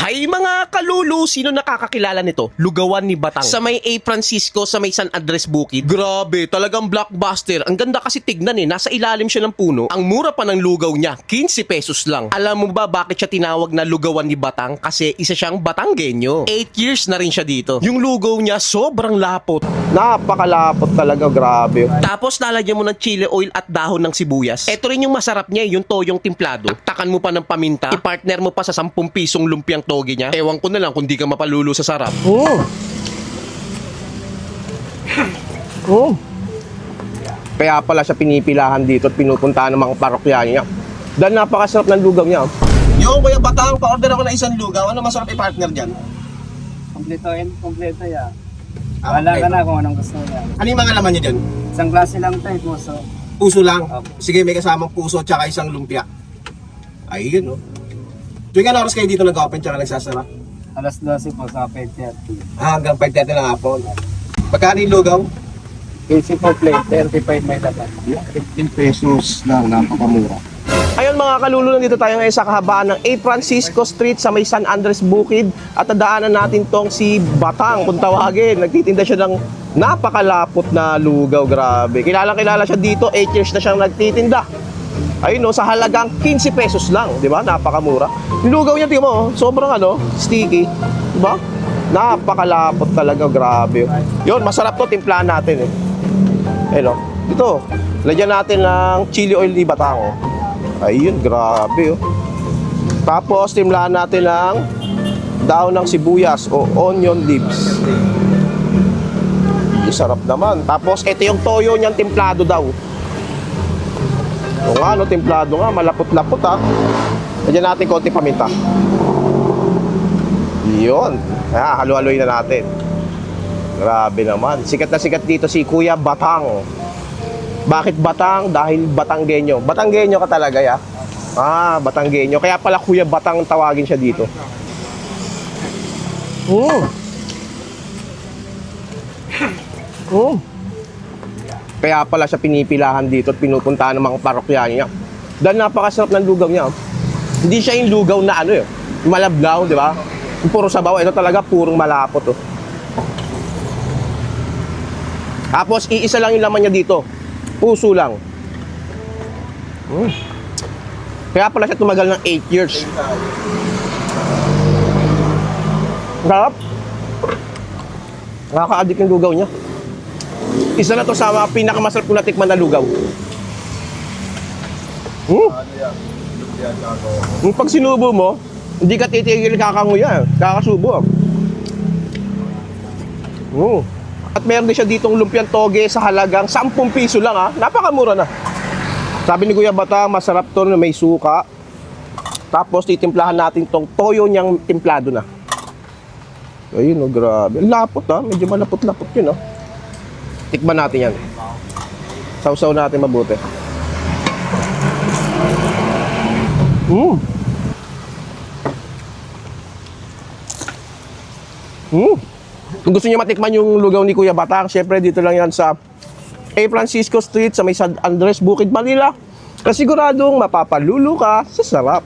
Hay mga kalulu, sino nakakakilala nito? Lugawan ni Batang. Sa may A. Francisco, sa may San Andres Bukid. Grabe, talagang blockbuster. Ang ganda kasi tignan nasa ilalim siya ng puno. Ang mura pa ng lugaw niya, 15 pesos lang. Alam mo ba bakit siya tinawag na lugawan ni Batang? Kasi isa siyang Batanggenyo. 8 years na rin siya dito. Yung lugaw niya sobrang lapot. Napakalapot talaga, grabe. Tapos lalagyan mo ng chili oil at dahon ng sibuyas. Ito rin yung masarap niya, yung toyong timplado. Taktakan mo pa ng paminta, i-partner mo pa sa 10 pisong lumpiang toge niya. Ewan ko na lang kung di ka mapalulo sa sarap. Kaya pala siya pinipilahan dito at pinupuntahan ng mga parokyano niya. Dahil napakasarap ng lugaw niya. Yo, Kuya Batang, pa-order ako ng isang lugaw. Ano masarap i-partner dyan? Kompleto yan. Wala ka na kung anong gusto niya. Ano yung mga laman niya dyan? Isang klase lang tayo, puso. Puso lang? Opo. Sige, may kasamang puso at saka isang lumpia. Ayun, no? Tuwing ano oras kayo dito nag-open tsaka nagsasara? Alas 12 po sa 5:30. Hanggang 5:30 ng hapon. Pagkano yung lugaw? 15 po plate, 35 may laban. 15 pesos lang, napakamura. Ayun mga kalulu, nandito tayo ngayon sa kahabaan ng A. Francisco Street sa may San Andres Bukid at nadaanan natin tong si Batang kung tawagin. Nagtitinda siya ng napakalapot na lugaw, grabe. Kilala siya dito, 8 years na siyang nagtitinda. Ayun no, sa halagang 15 pesos lang, di ba? Napakamura. Yung lugaw niya, tingnan mo, sobrang sticky, di ba? Napakalapot talaga, grabe. Yun, masarap to, timplahan natin Ayun no, dito, lagyan natin ng chili oil ni Batang. Ayun, grabe Tapos, timplahan natin ng dahon ng sibuyas o onion leaves. Sarap naman. Tapos, ito yung toyo niyang timplado daw. O nga, templado nga, malapot-lapot Lagyan natin konti paminta. Yun. Halu-haluin na natin. Grabe naman. Sikat na sikat dito si Kuya Batang. Bakit Batang? Dahil Batanggenyo. Batanggenyo ka talaga, ya? Batanggenyo. Kaya pala Kuya Batang tawagin siya dito. Kaya pala siya pinipilahan dito at pinupuntahan ng mga parokyano niya. Dahil napakasarap ng lugaw niya. Hindi siya yung lugaw na malablaw, di ba? Yung puro sabaw, ito talaga purong malapot Tapos iisa lang yung laman niya dito. Puso lang. Kaya pala siya tumagal ng 8 years. Sarap. Nakaka-addict yung lugaw niya. Isa na to sa mga pinakamasarap ko natikman na lugaw. Pag sinubo mo, hindi ka titigil kakanguya. Kakasubo. At meron din siya ditong lumpiang toge sa halagang 10 piso lang Napakamura na. Sabi ni Kuya Batang, masarap to na may suka. Tapos titimplahan natin tong toyo niyang timplado na. Ayun grabe. Lapot medyo malapot-lapot yun Tikman natin yan. Sausaw natin mabuti. Kung gusto niyo matikman yung lugaw ni Kuya Batang, syempre dito lang yan sa A. Francisco Street sa may San Andres Bukid, Manila. Kasiguradong mapapalulo ka sa sarap.